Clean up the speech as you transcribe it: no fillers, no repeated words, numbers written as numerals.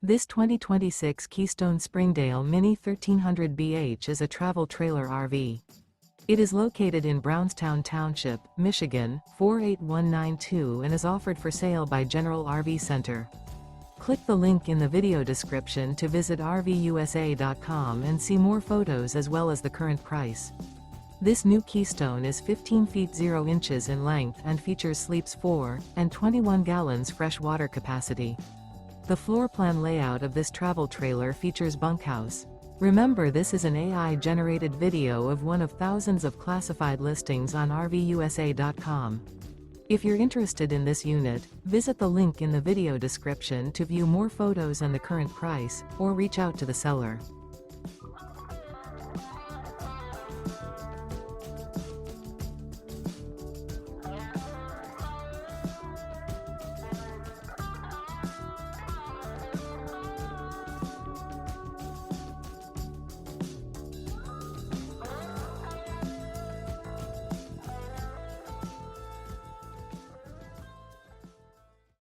This 2026 Keystone Springdale Mini 1300 BH is a travel trailer RV. It is located in Brownstown Township, Michigan, 48192 and is offered for sale by General RV Center. Click the link in the video description to visit RVUSA.com and see more photos as well as the current price. This new Keystone is 15 feet 0 inches in length and features sleeps 4 and 21 gallons fresh water capacity. The floor plan layout of this travel trailer features bunkhouse. Remember, this is an AI-generated video of one of thousands of classified listings on RVUSA.com. If you're interested in this unit, visit the link in the video description to view more photos and the current price, or reach out to the seller.